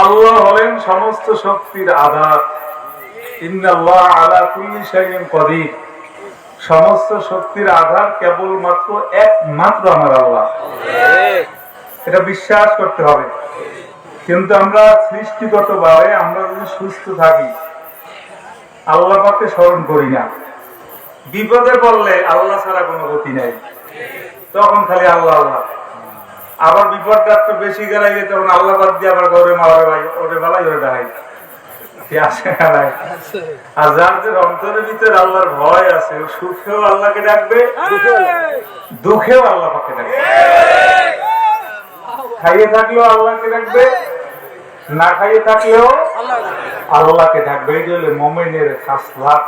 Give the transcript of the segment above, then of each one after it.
আল্লাহ হলেন সমস্ত শক্তির আধার। ইন্নাল্লাহ আলা কুল্লি শাইইন কাদির। সমস্ত শক্তির আধার কেবলমাত্র একমাত্র আমার আল্লাহ। এটা বিশ্বাস করতে হবে। কিন্তু আমরা সৃষ্টিগতভাবে আমরা যদি সুস্থ থাকি আল্লাহ পাককে স্মরণ করি না, বিপদে পড়লে আল্লাহ ছাড়া কোনো গতি নাই, তখন খালি আল্লাহ আল্লাহ। আবার বিপদটা একটু বেশি গেলাই তখন আল্লাহ বাদ দিয়ে আবার ঘরে মারে ভাই ওরে বেলায় ওরে ডাই আসে নাই। আর যাদের অন্তরের ভিতরে আল্লাহর ভয় আছে ও সুখেও আল্লাহকে ডাকবে, দুঃখেও আল্লাহ পাককে ডাকবে। খাইয়ে থাকলেও আল্লাহকে ডাকবে, না খাইয়ে থাকলেও আল্লাহকে ডাকবে। এই হলো মুমিনের খাসলাত।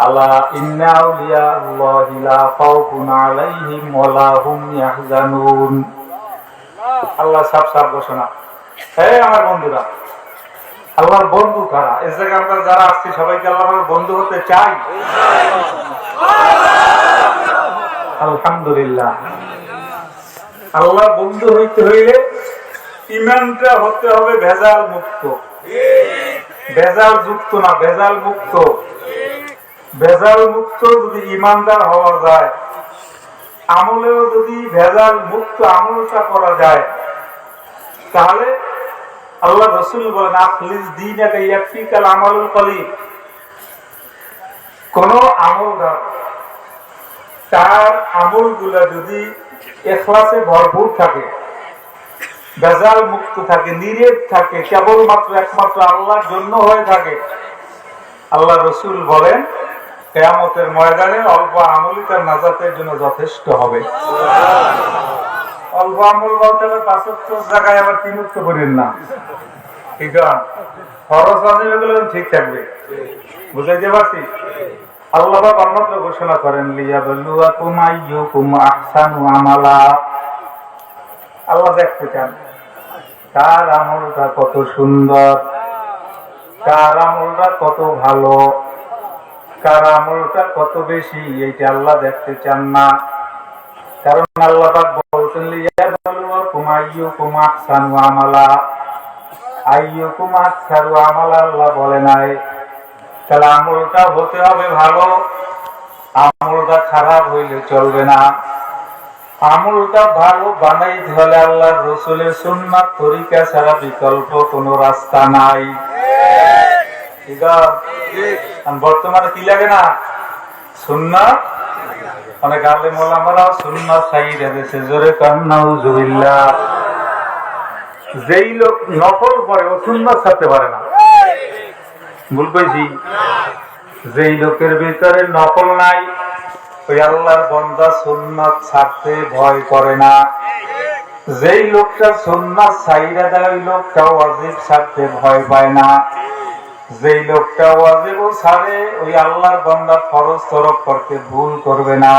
আলা ইন্না আউলিয়া আল্লাহি লা খাউফুন আলাইহিম ওয়া লা হুম ইয়াহজানুন। আল্লাহ সাফ সাফ ঘোষণা। হে আমার বন্ধুরা, আল্লাহর বন্ধু কারা? এই জায়গায় আমরা যারা আসছি সবাইকে আল্লাহর বন্ধু হতে চাই? আলহামদুলিল্লাহ। আল্লাহর বন্ধু হইতে হইলে ঈমানটা হতে হবে ভেজাল মুক্ত, ভেজাল যুক্ত না, ভেজাল মুক্ত। ভেজাল মুক্ত যদি ঈমানদার হওয়া যায়, আমলেও যদি ভেজাল মুক্ত আমলটা করা যায়, তাহলে আল্লাহ রাসূল বলেন আখলিস দীনাকা ইয়াকফিকাল আমালুল কলিল। কোন আমলদার তার আমলগুলা যদি ইখলাসে ভরপুর থাকে, ভেজাল মুক্ত থাকে, নিরেট থাকে, কেবলমাত্র একমাত্র আল্লাহর জন্য হয়ে থাকে, আল্লাহ রাসূল বলেন কিয়ামতের ময়দানে অল্প আমলই তার নাজাতের জন্য যথেষ্ট হবে। অল্প আমল বলতে হবে ৫ ওয়াক্ত জায়গায় আবার ৩ ওয়াক্ত করেন না, ঠিক আছে? ফরজ ওয়াজিবগুলো ঠিক থাকবে। বুঝাইতে পারছি? আল্লাহ পাক অন্যত্র ঘোষণা করেন লিয়াবলুয়াকুম আইয়ুকুম আহসানু আমালা। আল্লাহ দেখতে চান কার আমলটা কত সুন্দর, কার আমলটা কত ভালো, কার আমলটা কত বেশি, এইটা আল্লাহ দেখতে চান না। কারণ আল্লাহ পাক বলছেন লিয়াবলুয়াকুম আইয়ুকুম আহসানু আমালা। আইয়ুকুম আহসানু আমালা আল্লাহ বলে নাই। তাহলে আমলটা হতে হবে ভালো, আমলটা খারাপ হইলে চলবে না। আমলটা ভালো বানাইতে হলে আল্লাহর রাসূলের সুন্নাত তরিকা ছাড়া বিকল্প কোনো রাস্তা নাই। ঠিক আছে? বর্তমানে কি লাগে না? সুন্নাত। অনেক আলেম ওলামারা সুন্নাত ছাইড়া দিয়েছে, জোরে কান নাউজুবিল্লাহ। যেই লোক নফল পড়ে ও সুন্নাত ছাড়তে পারে না। ভুল কইছি? যেই লোকের ভিতরে নফল নাই ওই আল্লাহর বান্দা সুন্নাত ছাড়তে ভয় করে না। যেই লোকটা সুন্নাত ছাইড়া দেয় ওই লোকটা ওয়াজিব ছাড়তে ভয় পায় না। যেই লোকটা ওয়াজিব ছাড়ে ওই আল্লাহর বান্দা ফরজ তরক করতে ভুল করবে না।